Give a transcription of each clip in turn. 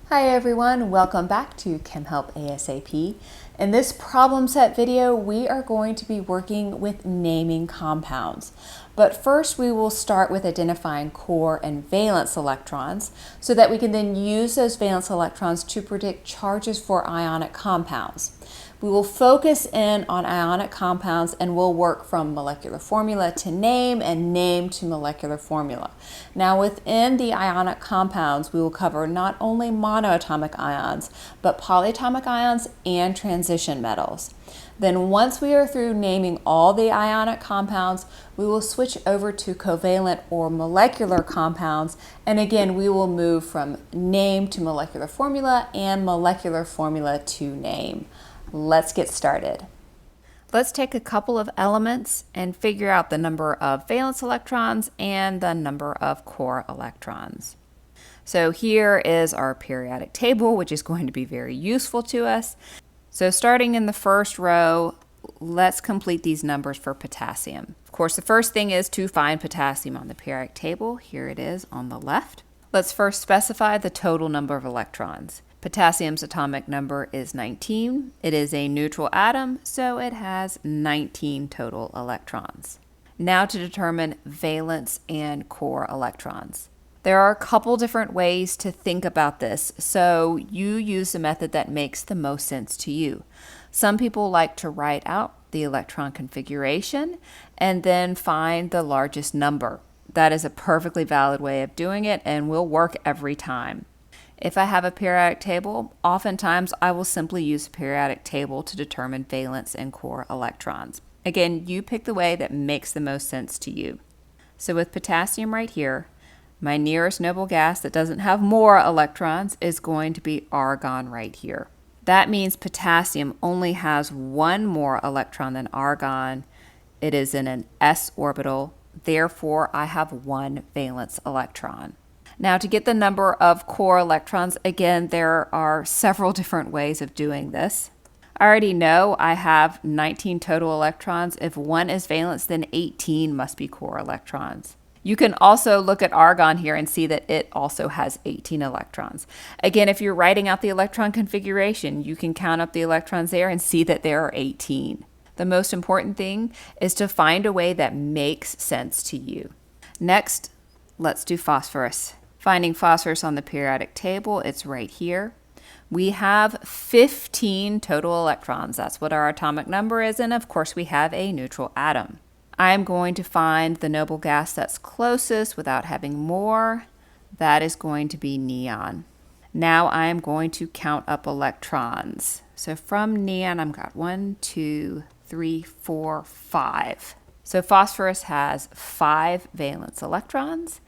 Hi everyone, welcome back to ChemHelp ASAP. In this problem set video, we are going to be working with naming compounds. But first we will start with identifying core and valence electrons so that we can then use those valence electrons to predict charges for ionic compounds. We will focus in on ionic compounds and we'll work from molecular formula to name and name to molecular formula. Now within the ionic compounds, we will cover not only monoatomic ions, but polyatomic ions and transition metals. Then once we are through naming all the ionic compounds, we will switch over to covalent or molecular compounds. And again, we will move from name to molecular formula and molecular formula to name. Let's get started. Let's take a couple of elements and figure out the number of valence electrons and the number of core electrons. So here is our periodic table, which is going to be very useful to us. So starting in the first row, let's complete these numbers for potassium. Of course, the first thing is to find potassium on the periodic table. Here it is on the left. Let's first specify the total number of electrons. Potassium's atomic number is 19. It is a neutral atom, so it has 19 total electrons. Now to determine valence and core electrons. There are a couple different ways to think about this, so you use the method that makes the most sense to you. Some people like to write out the electron configuration and then find the largest number. That is a perfectly valid way of doing it and will work every time. If I have a periodic table, oftentimes I will simply use a periodic table to determine valence and core electrons. Again, you pick the way that makes the most sense to you. So with potassium right here, my nearest noble gas that doesn't have more electrons is going to be argon right here. That means potassium only has one more electron than argon. It is in an s orbital, therefore I have one valence electron. Now to get the number of core electrons, again, there are several different ways of doing this. I already know I have 19 total electrons. If one is valence, then 18 must be core electrons. You can also look at argon here and see that it also has 18 electrons. Again, if you're writing out the electron configuration, you can count up the electrons there and see that there are 18. The most important thing is to find a way that makes sense to you. Next, let's do phosphorus. Finding phosphorus on the periodic table, it's right here. We have 15 total electrons. That's what our atomic number is, and of course we have a neutral atom. I'm going to find the noble gas that's closest without having more. That is going to be neon. Now I'm going to count up electrons. So from neon, I've got 1, 2, 3, 4, 5. So phosphorus has 5 valence electrons.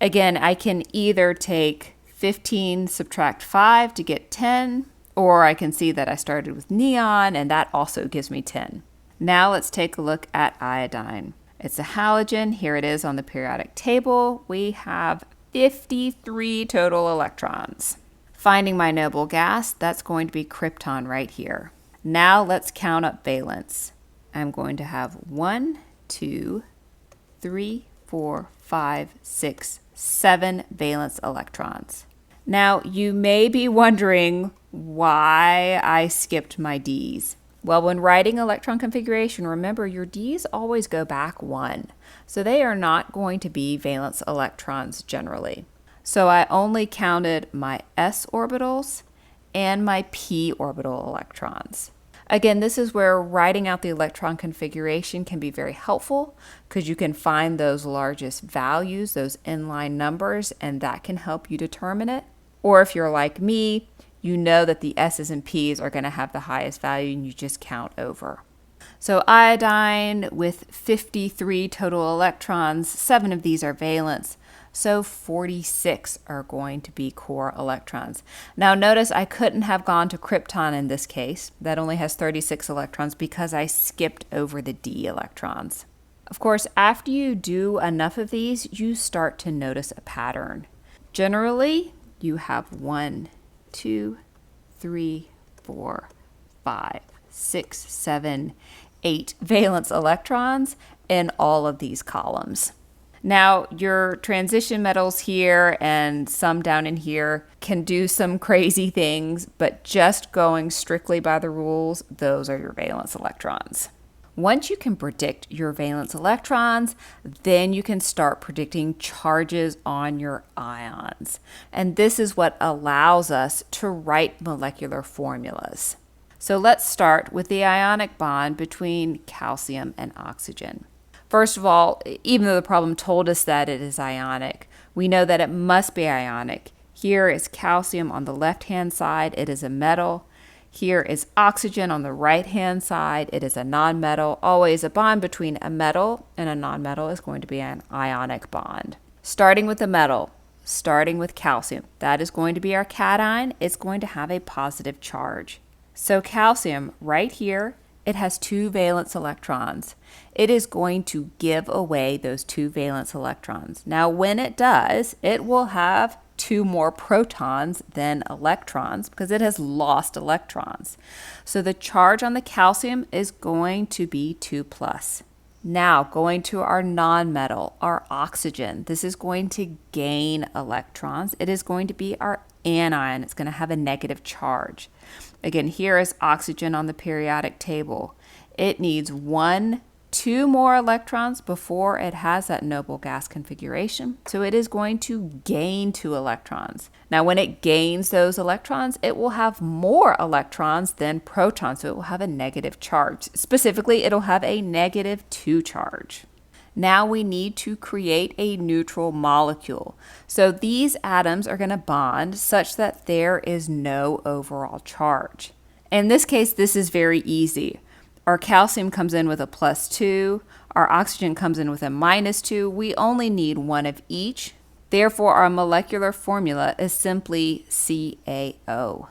Again, I can either take 15, subtract 5 to get 10, or I can see that I started with neon, and that also gives me 10. Now let's take a look at iodine. It's a halogen. Here it is on the periodic table. We have 53 total electrons. Finding my noble gas, that's going to be krypton right here. Now let's count up valence. I'm going to have 1, 2, 3, 4, 5, 6, 7 valence electrons. Now, you may be wondering why I skipped my Ds. Well, when writing electron configuration, remember your Ds always go back 1. So they are not going to be valence electrons generally. So I only counted my s orbitals and my p orbital electrons. Again, this is where writing out the electron configuration can be very helpful because you can find those largest values, those inline numbers, and that can help you determine it. Or if you're like me, you know that the S's and P's are going to have the highest value and you just count over. So iodine with 53 total electrons, 7 of these are valence. So 46 are going to be core electrons. Now notice I couldn't have gone to krypton in this case. That only has 36 electrons because I skipped over the D electrons. Of course, after you do enough of these, you start to notice a pattern. Generally, you have 1, 2, 3, 4, 5, 6, 7, 8 valence electrons in all of these columns. Now, your transition metals here and some down in here can do some crazy things, but just going strictly by the rules, those are your valence electrons. Once you can predict your valence electrons, then you can start predicting charges on your ions. And this is what allows us to write molecular formulas. So let's start with the ionic bond between calcium and oxygen. First of all, even though the problem told us that it is ionic, we know that it must be ionic. Here is calcium on the left-hand side, it is a metal. Here is oxygen on the right-hand side, it is a nonmetal. Always a bond between a metal and a nonmetal is going to be an ionic bond. Starting with the metal, starting with calcium, that is going to be our cation. It's going to have a positive charge. So calcium right here, it has 2 valence electrons. It is going to give away those 2 valence electrons. Now, when it does, it will have 2 more protons than electrons because it has lost electrons. So the charge on the calcium is going to be 2+. Now, going to our nonmetal, our oxygen, this is going to gain electrons. It is going to be our anion. It's going to have a negative charge. Again, here is oxygen on the periodic table. It needs 2 more electrons before it has that noble gas configuration. So it is going to gain 2 electrons. Now, when it gains those electrons, it will have more electrons than protons. So it will have a negative charge. Specifically, it'll have a -2 charge. Now we need to create a neutral molecule. So these atoms are going to bond such that there is no overall charge. In this case, this is very easy. Our calcium comes in with a +2. Our oxygen comes in with a -2. We only need 1 of each. Therefore, our molecular formula is simply CaO.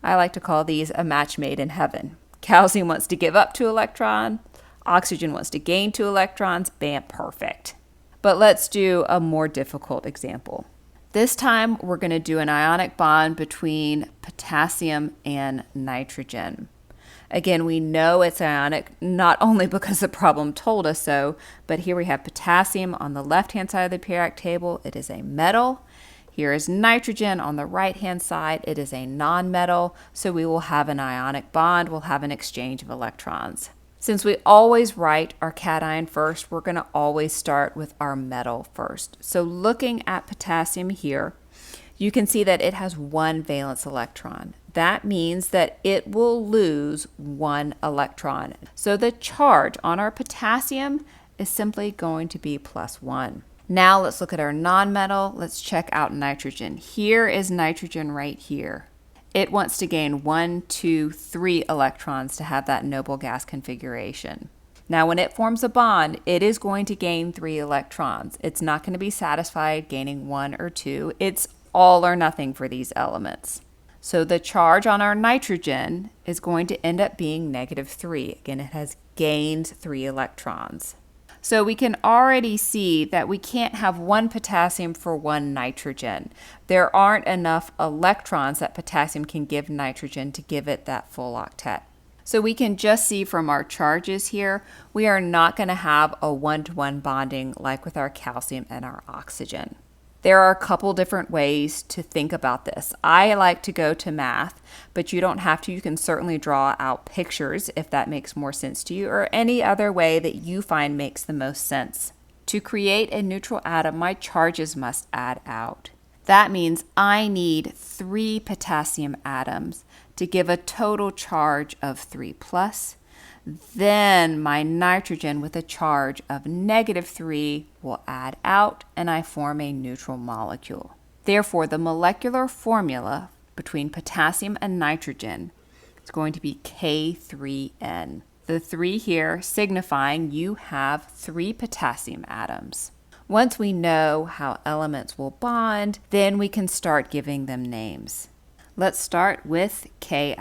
I like to call these a match made in heaven. Calcium wants to give up 2 electrons. Oxygen wants to gain 2 electrons. Bam, perfect. But let's do a more difficult example. This time, we're going to do an ionic bond between potassium and nitrogen. Again, we know it's ionic not only because the problem told us so, but here we have potassium on the left-hand side of the periodic table. It is a metal. Here is nitrogen on the right-hand side. It is a nonmetal, so we will have an ionic bond. We'll have an exchange of electrons. Since we always write our cation first, we're going to always start with our metal first. So looking at potassium here, you can see that it has 1 valence electron. That means that it will lose 1 electron. So the charge on our potassium is simply going to be +1. Now let's look at our nonmetal. Let's check out nitrogen. Here is nitrogen right here. It wants to gain 1, 2, 3 electrons to have that noble gas configuration. Now, when it forms a bond, it is going to gain 3 electrons. It's not going to be satisfied gaining 1 or 2. It's all or nothing for these elements. So the charge on our nitrogen is going to end up being -3. Again, it has gained 3 electrons. So we can already see that we can't have 1 potassium for 1 nitrogen. There aren't enough electrons that potassium can give nitrogen to give it that full octet. So we can just see from our charges here, we are not going to have a 1-to-1 bonding like with our calcium and our oxygen. There are a couple different ways to think about this. I like to go to math, but you don't have to. You can certainly draw out pictures if that makes more sense to you, or any other way that you find makes the most sense. To create a neutral atom, my charges must add out. That means I need 3 potassium atoms to give a total charge of 3+. Then my nitrogen with a charge of -3 will add out and I form a neutral molecule. Therefore, the molecular formula between potassium and nitrogen is going to be K3N. The 3 here signifying you have 3 potassium atoms. Once we know how elements will bond, then we can start giving them names. Let's start with Ki.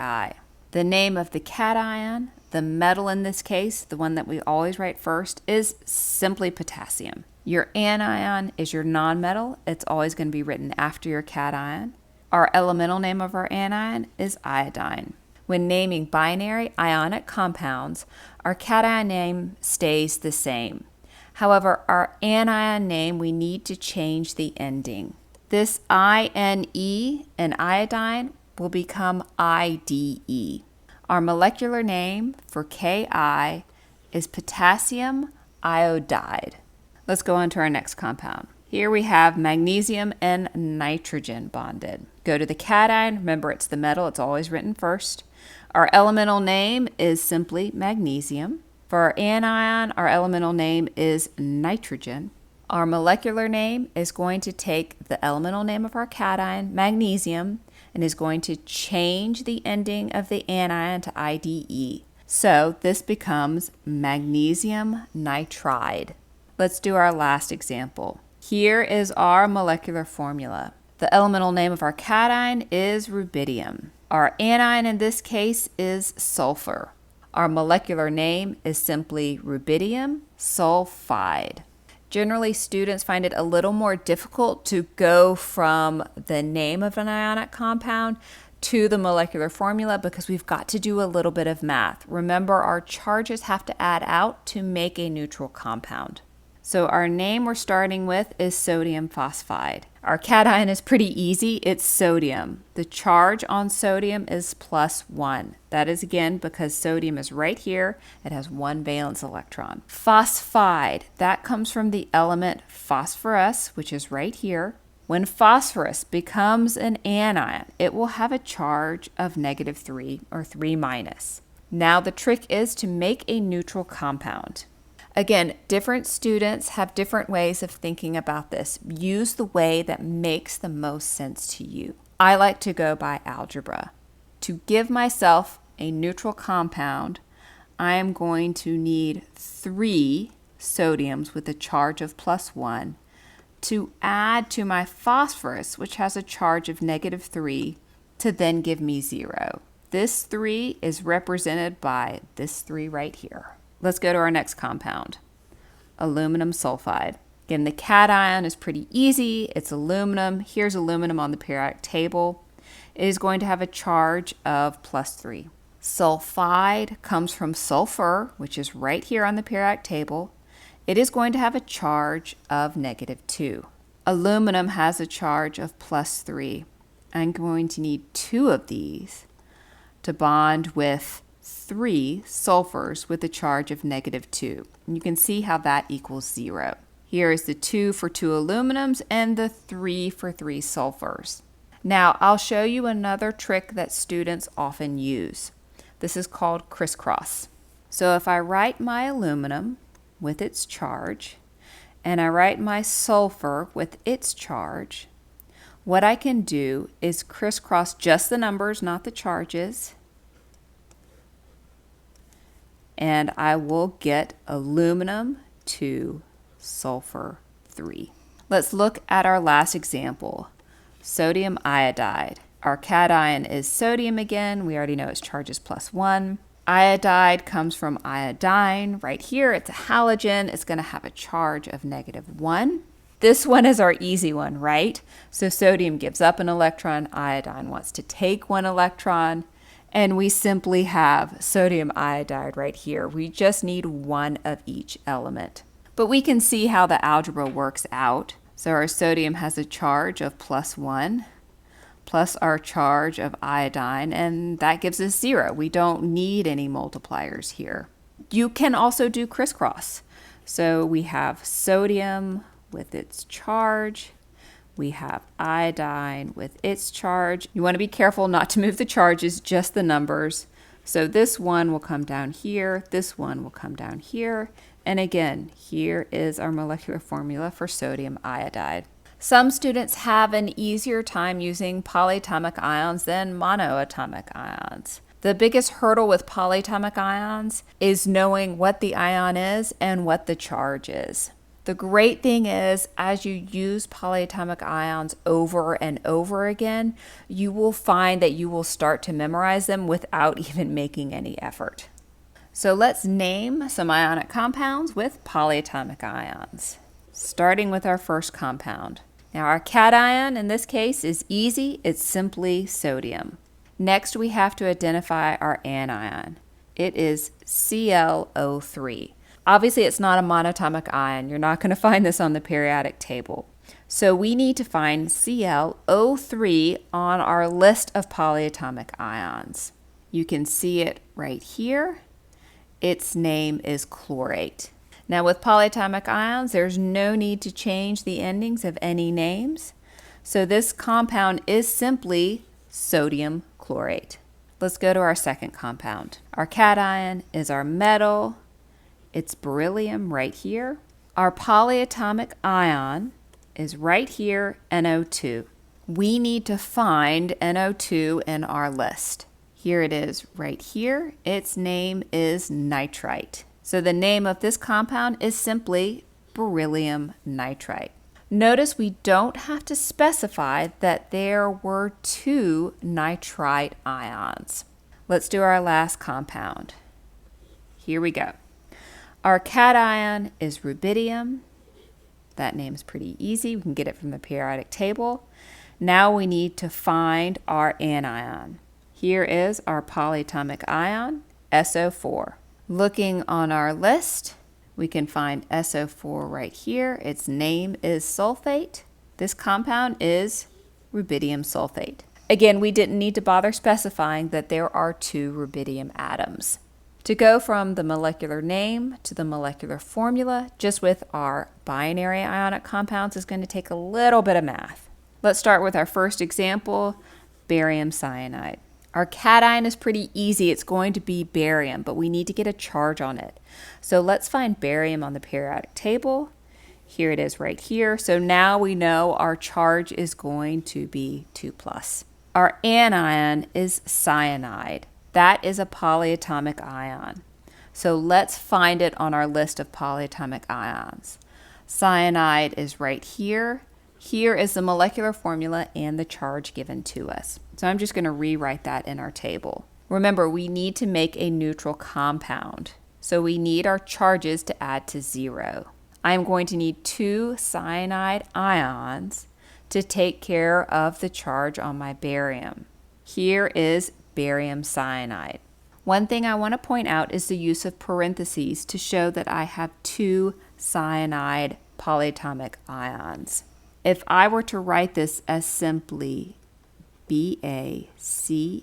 The name of the cation, the metal in this case, the one that we always write first, is simply potassium. Your anion is your nonmetal. It's always going to be written after your cation. Our elemental name of our anion is iodine. When naming binary ionic compounds, our cation name stays the same. However, our anion name, we need to change the ending. This INE in iodine will become IDE. Our molecular name for Ki is potassium iodide. Let's go on to our next compound. Here we have magnesium and nitrogen bonded. Go to the cation. Remember, it's the metal. It's always written first. Our elemental name is simply magnesium. For our anion, our elemental name is nitrogen. Our molecular name is going to take the elemental name of our cation, magnesium, and is going to change the ending of the anion to IDE. So this becomes magnesium nitride. Let's do our last example. Here is our molecular formula. The elemental name of our cation is rubidium. Our anion in this case is sulfur. Our molecular name is simply rubidium sulfide. Generally, students find it a little more difficult to go from the name of an ionic compound to the molecular formula because we've got to do a little bit of math. Remember, our charges have to add out to make a neutral compound. So our name we're starting with is sodium phosphide. Our cation is pretty easy. It's sodium. The charge on sodium is +1. That is, again, because sodium is right here. It has 1 valence electron. Phosphide, that comes from the element phosphorus, which is right here. When phosphorus becomes an anion, it will have a charge of -3 or 3-. Now the trick is to make a neutral compound. Again, different students have different ways of thinking about this. Use the way that makes the most sense to you. I like to go by algebra. To give myself a neutral compound, I am going to need 3 sodiums with a charge of +1 to add to my phosphorus, which has a charge of -3, to then give me 0. This 3 is represented by this 3 right here. Let's go to our next compound, aluminum sulfide. Again, the cation is pretty easy. It's aluminum. Here's aluminum on the periodic table. It is going to have a charge of +3. Sulfide comes from sulfur, which is right here on the periodic table. It is going to have a charge of -2. Aluminum has a charge of +3. I'm going to need 2 of these to bond with 3 sulfurs with a charge of -2. And you can see how that equals 0. Here is the 2 for 2 aluminums and the 3 for 3 sulfurs. Now I'll show you another trick that students often use. This is called crisscross. So if I write my aluminum with its charge and I write my sulfur with its charge, what I can do is crisscross just the numbers, not the charges, and I will get aluminum 2, sulfur 3. Let's look at our last example, sodium iodide. Our cation is sodium again. We already know its charge is +1. Iodide comes from iodine. Right here, it's a halogen. It's going to have a charge of -1. This one is our easy one, right? So sodium gives up an electron. Iodine wants to take 1 electron. And we simply have sodium iodide right here. We just need 1 of each element. But we can see how the algebra works out. So our sodium has a charge of +1 plus our charge of iodine, and that gives us 0. We don't need any multipliers here. You can also do crisscross. So we have sodium with its charge. We have iodine with its charge. You want to be careful not to move the charges, just the numbers. So this one will come down here, this one will come down here, and again, here is our molecular formula for sodium iodide. Some students have an easier time using polyatomic ions than monoatomic ions. The biggest hurdle with polyatomic ions is knowing what the ion is and what the charge is. The great thing is, as you use polyatomic ions over and over again, you will find that you will start to memorize them without even making any effort. So let's name some ionic compounds with polyatomic ions, starting with our first compound. Now our cation in this case is easy, it's simply sodium. Next we have to identify our anion. It is ClO3. Obviously, it's not a monatomic ion. You're not going to find this on the periodic table. So we need to find ClO3 on our list of polyatomic ions. You can see it right here. Its name is chlorate. Now with polyatomic ions, there's no need to change the endings of any names. So this compound is simply sodium chlorate. Let's go to our second compound. Our cation is our metal. It's beryllium right here. Our polyatomic ion is right here, NO2. We need to find NO2 in our list. Here it is right here. Its name is nitrite. So the name of this compound is simply beryllium nitrite. Notice we don't have to specify that there were 2 nitrite ions. Let's do our last compound. Here we go. Our cation is rubidium. That name's pretty easy. We can get it from the periodic table. Now we need to find our anion. Here is our polyatomic ion, SO4. Looking on our list, we can find SO4 right here. Its name is sulfate. This compound is rubidium sulfate. Again, we didn't need to bother specifying that there are 2 rubidium atoms. To go from the molecular name to the molecular formula, just with our binary ionic compounds, is going to take a little bit of math. Let's start with our first example, barium cyanide. Our cation is pretty easy. It's going to be barium, but we need to get a charge on it. So let's find barium on the periodic table. Here it is right here. So now we know our charge is going to be 2+. Our anion is cyanide. That is a polyatomic ion. So let's find it on our list of polyatomic ions. Cyanide is right here. Here is the molecular formula and the charge given to us. So I'm just going to rewrite that in our table. Remember, we need to make a neutral compound. So we need our charges to add to 0. I'm going to need 2 cyanide ions to take care of the charge on my barium. Here is barium cyanide. One thing I want to point out is the use of parentheses to show that I have 2 cyanide polyatomic ions. If I were to write this as simply BaCN2,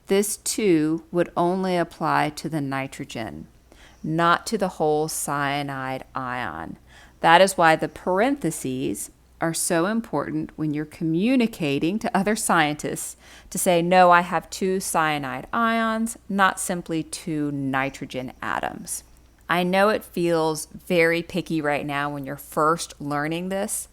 this 2 would only apply to the nitrogen, not to the whole cyanide ion. That is why the parentheses are so important when you're communicating to other scientists to say, no, I have 2 cyanide ions, not simply 2 nitrogen atoms. I know it feels very picky right now when you're first learning this,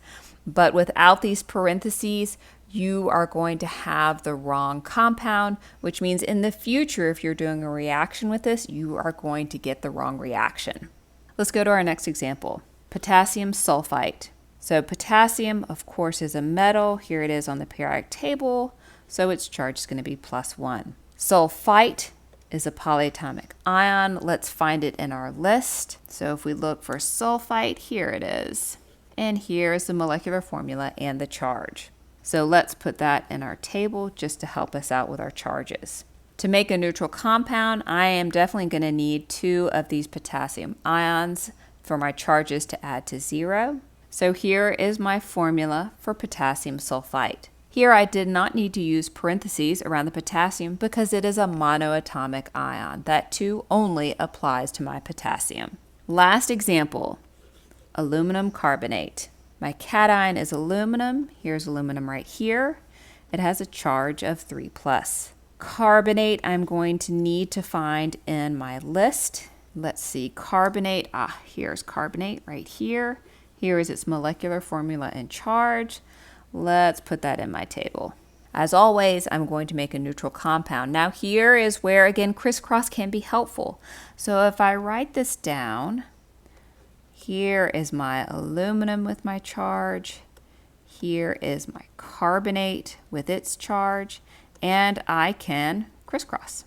but without these parentheses, you are going to have the wrong compound, which means in the future, if you're doing a reaction with this, you are going to get the wrong reaction. Let's go to our next example, potassium sulfite. So potassium, of course, is a metal. Here it is on the periodic table, so its charge is going to be +1. Sulfite is a polyatomic ion. Let's find it in our list. So if we look for sulfite, here it is. And here is the molecular formula and the charge. So let's put that in our table just to help us out with our charges. To make a neutral compound, I am definitely going to need 2 of these potassium ions for my charges to add to 0. So here is my formula for potassium sulfite. Here I did not need to use parentheses around the potassium because it is a monoatomic ion. That too only applies to my potassium. Last example, aluminum carbonate. My cation is aluminum. Here's aluminum right here. It has a charge of 3+. Carbonate I'm going to need to find in my list. Let's see, carbonate. Here's carbonate right here. Here is its molecular formula and charge. Let's put that in my table. As always, I'm going to make a neutral compound. Now here is where, again, crisscross can be helpful. So if I write this down, here is my aluminum with my charge. Here is my carbonate with its charge. And I can crisscross,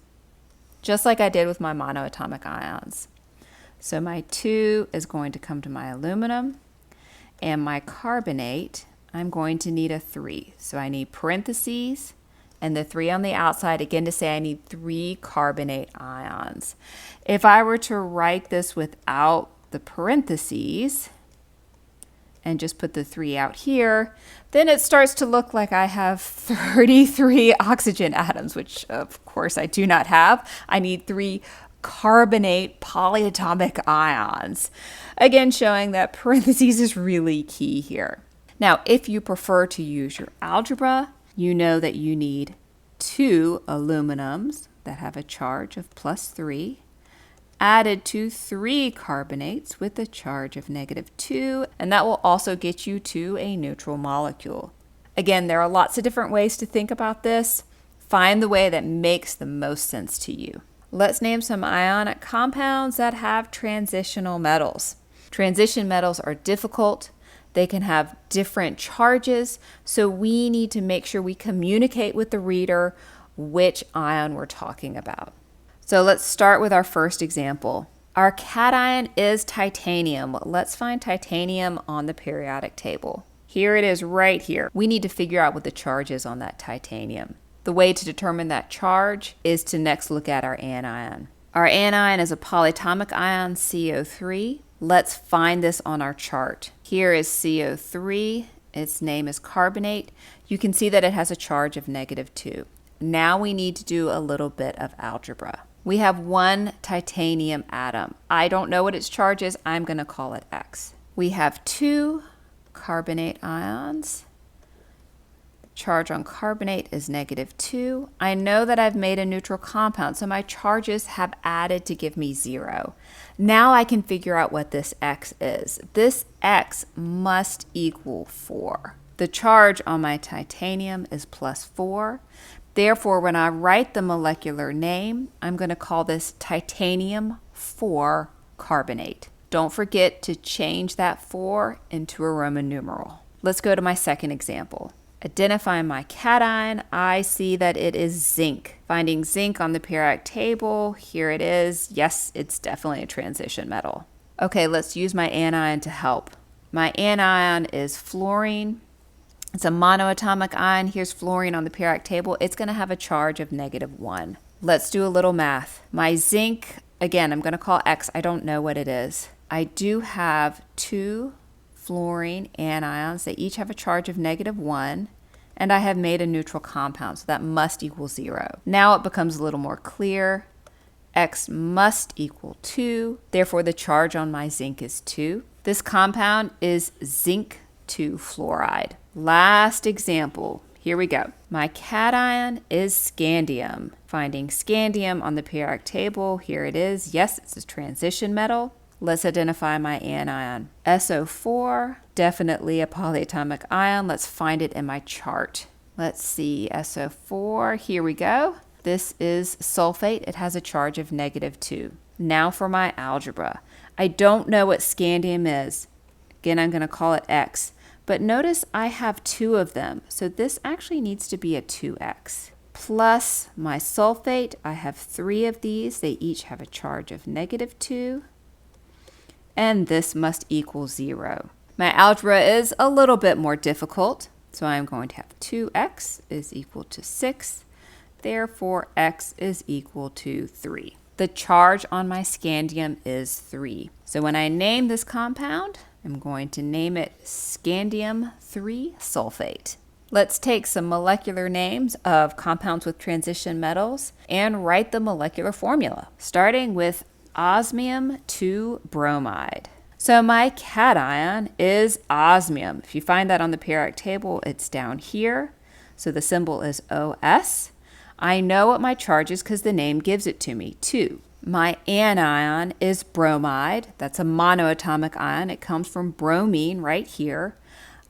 just like I did with my monoatomic ions. So my 2 is going to come to my aluminum, and my carbonate, I'm going to need a 3. So I need parentheses and the 3 on the outside, again to say I need 3 carbonate ions. If I were to write this without the parentheses and just put the 3 out here, then it starts to look like I have 33 oxygen atoms, which of course I do not have. I need 3 carbonate polyatomic ions. Again, showing that parentheses is really key here. Now, if you prefer to use your algebra, you know that you need 2 aluminums that have a charge of +3 added to 3 carbonates with a charge of -2, and that will also get you to a neutral molecule. Again, there are lots of different ways to think about this. Find the way that makes the most sense to you. Let's name some ionic compounds that have transitional metals. Transition metals are difficult. They can have different charges, so we need to make sure we communicate with the reader which ion we're talking about. So let's start with our first example. Our cation is titanium. Let's find titanium on the periodic table. Here it is right here. We need to figure out what the charge is on that titanium. The way to determine that charge is to next look at our anion. Our anion is a polyatomic ion, CO3. Let's find this on our chart. Here is CO3. Its name is carbonate. You can see that it has a charge of -2. Now we need to do a little bit of algebra. We have 1 titanium atom. I don't know what its charge is. I'm going to call it X. We have 2 carbonate ions. Charge on carbonate is -2. I know that I've made a neutral compound, so my charges have added to give me 0. Now I can figure out what this X is. This X must equal 4. The charge on my titanium is +4. Therefore, when I write the molecular name, I'm going to call this titanium 4 carbonate. Don't forget to change that 4 into a Roman numeral. Let's go to my second example. Identifying my cation, I see that it is zinc. Finding zinc on the periodic table, here it is. Yes, it's definitely a transition metal. Okay, let's use my anion to help. My anion is fluorine. It's a monoatomic ion. Here's fluorine on the periodic table. It's going to have a charge of -1. Let's do a little math. My zinc, again, I'm going to call X. I don't know what it is. I do have 2 fluorine anions. They each have a charge of -1, and I have made a neutral compound, so that must equal 0. Now it becomes a little more clear. X must equal 2, therefore the charge on my zinc is 2. This compound is zinc 2 fluoride. Last example, here we go. My cation is scandium. Finding scandium on the periodic table, here it is. Yes, it's a transition metal. Let's identify my anion. SO4, definitely a polyatomic ion. Let's find it in my chart. Let's see, SO4, here we go. This is sulfate. It has a charge of -2. Now for my algebra. I don't know what scandium is. Again, I'm going to call it X. But notice I have 2 of them, so this actually needs to be a 2X. Plus my sulfate, I have 3 of these. They each have a charge of -2. And this must equal 0. My algebra is a little bit more difficult, so I'm going to have 2x is equal to 6. Therefore, x is equal to 3. The charge on my scandium is 3. So when I name this compound, I'm going to name it scandium 3 sulfate. Let's take some molecular names of compounds with transition metals and write the molecular formula, starting with osmium 2 bromide. So my cation is osmium. If you find that on the periodic table, it's down here. So the symbol is OS. I know what my charge is because the name gives it to me, 2. My anion is bromide. That's a monoatomic ion. It comes from bromine right here.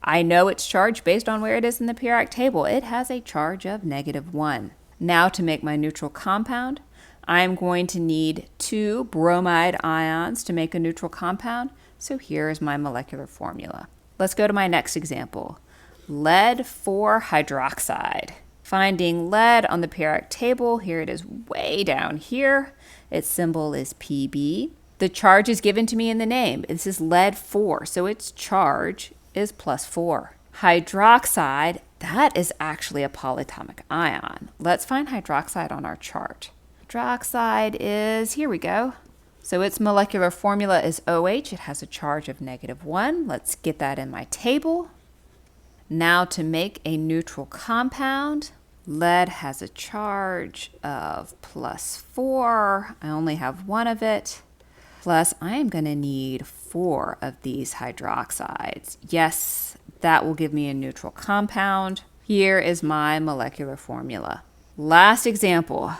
I know its charge based on where it is in the periodic table. It has a charge of -1. Now to make my neutral compound, I'm going to need 2 bromide ions to make a neutral compound. So here is my molecular formula. Let's go to my next example. Lead 4 hydroxide. Finding lead on the periodic table, here it is way down here. Its symbol is Pb. The charge is given to me in the name. This is lead 4, so its charge is +4. Hydroxide That is actually a polyatomic ion. Let's find hydroxide on our chart. Hydroxide is, here we go. So its molecular formula is OH. It has a charge of -1. Let's get that in my table. Now to make a neutral compound, lead has a charge of +4. I only have one of it. Plus, I am going to need 4 of these hydroxides. Yes, that will give me a neutral compound. Here is my molecular formula. Last example,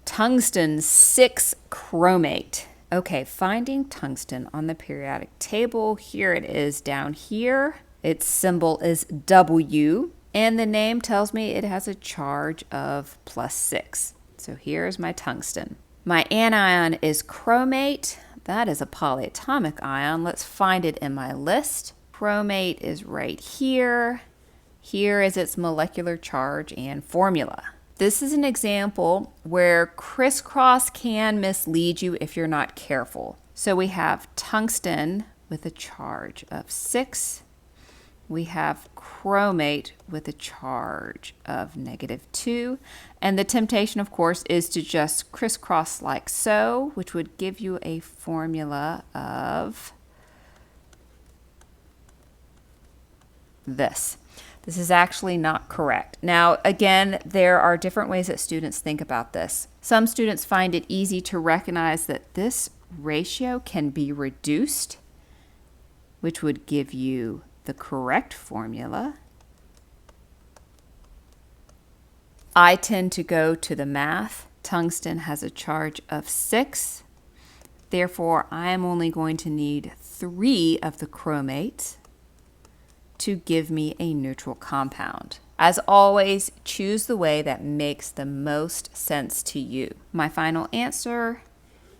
tungsten 6-chromate. Okay, finding tungsten on the periodic table. Here it is down here. Its symbol is W, and the name tells me it has a charge of +6. So here's my tungsten. My anion is chromate. That is a polyatomic ion. Let's find it in my list. Chromate is right here. Here is its molecular charge and formula. This is an example where crisscross can mislead you if you're not careful. So we have tungsten with a charge of 6. We have chromate with a charge of -2. And the temptation, of course, is to just crisscross like so, which would give you a formula of this. This is actually not correct. Now, again, there are different ways that students think about this. Some students find it easy to recognize that this ratio can be reduced, which would give you the correct formula. I tend to go to the math. Tungsten has a charge of 6. Therefore, I am only going to need 3 of the chromates to give me a neutral compound. As always, choose the way that makes the most sense to you. My final answer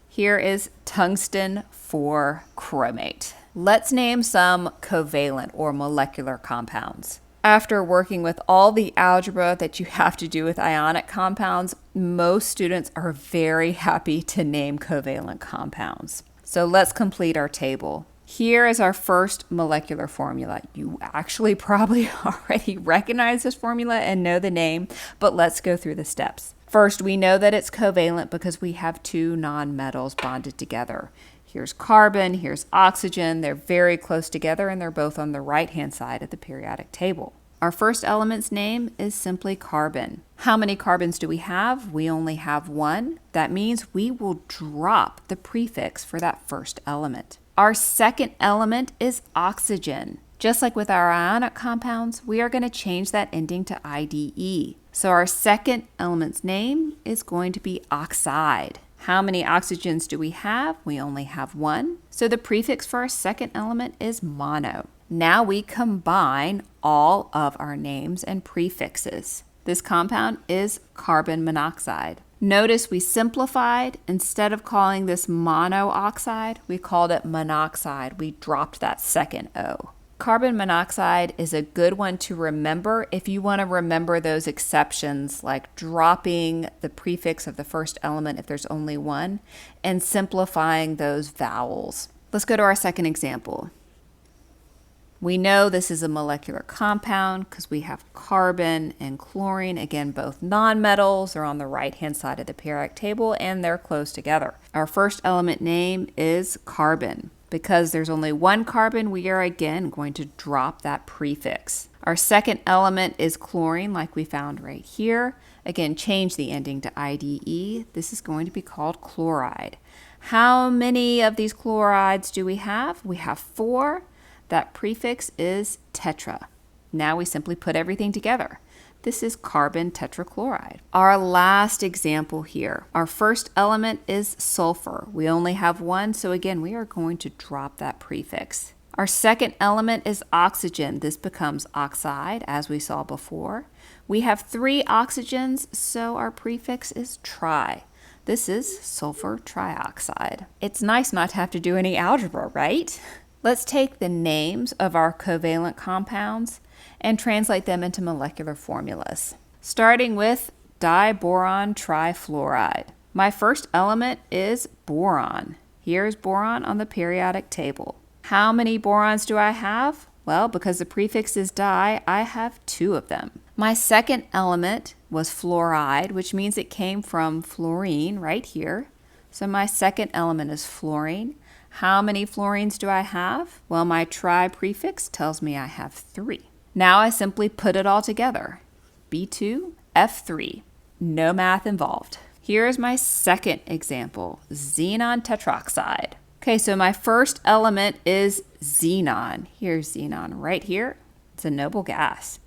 here is tungsten 4-chromate. Let's name some covalent or molecular compounds. After working with all the algebra that you have to do with ionic compounds, most students are very happy to name covalent compounds. So let's complete our table. Here is our first molecular formula. You actually probably already recognize this formula and know the name, but let's go through the steps. First, we know that it's covalent because we have 2 nonmetals bonded together. Here's carbon, here's oxygen. They're very close together and they're both on the right-hand side of the periodic table. Our first element's name is simply carbon. How many carbons do we have? We only have 1. That means we will drop the prefix for that first element. Our second element is oxygen. Just like with our ionic compounds, we are going to change that ending to IDE. So our second element's name is going to be oxide. How many oxygens do we have? We only have 1. So the prefix for our second element is mono. Now we combine all of our names and prefixes. This compound is carbon monoxide. Notice we simplified. Instead of calling this monooxide, we called it monoxide. We dropped that second O. Carbon monoxide is a good one to remember if you want to remember those exceptions like dropping the prefix of the first element if there's only 1 and simplifying those vowels. Let's go to our second example. We know this is a molecular compound because we have carbon and chlorine. Again, both nonmetals are on the right-hand side of the periodic table and they're close together. Our first element name is carbon. Because there's only 1 carbon, we are again going to drop that prefix. Our second element is chlorine, like we found right here. Again, change the ending to IDE. This is going to be called chloride. How many of these chlorides do we have? We have 4. That prefix is tetra. Now we simply put everything together. This is carbon tetrachloride. Our last example here. Our first element is sulfur. We only have 1, so again, we are going to drop that prefix. Our second element is oxygen. This becomes oxide, as we saw before. We have 3 oxygens, so our prefix is tri. This is sulfur trioxide. It's nice not to have to do any algebra, right? Let's take the names of our covalent compounds and translate them into molecular formulas. Starting with diboron trifluoride. My first element is boron. Here's boron on the periodic table. How many borons do I have? Well, because the prefix is di, I have 2 of them. My second element was fluoride, which means it came from fluorine right here. So my second element is fluorine. How many fluorines do I have? Well, my tri prefix tells me I have 3. Now I simply put it all together. B2, F3. No math involved. Here's my second example, xenon tetroxide. Okay, so my first element is xenon. Here's xenon right here. It's a noble gas.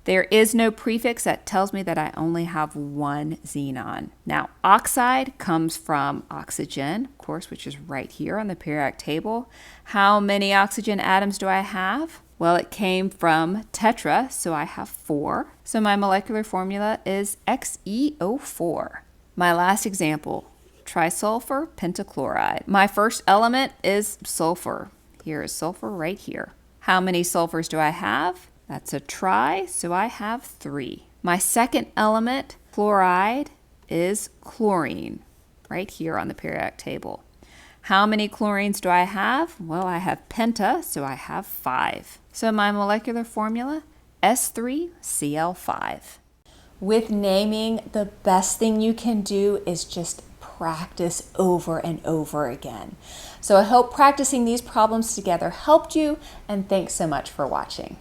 There is no prefix that tells me that I only have 1 xenon. Now, oxide comes from oxygen, of course, which is right here on the periodic table. How many oxygen atoms do I have? Well, it came from tetra, so I have 4. So my molecular formula is XeO4. My last example, trisulfur pentachloride. My first element is sulfur. Here is sulfur right here. How many sulfurs do I have? That's a tri, so I have 3. My second element, chloride, is chlorine, right here on the periodic table. How many chlorines do I have? Well, I have penta, so I have 5. So my molecular formula, S3Cl5. With naming, the best thing you can do is just practice over and over again. So I hope practicing these problems together helped you, and thanks so much for watching.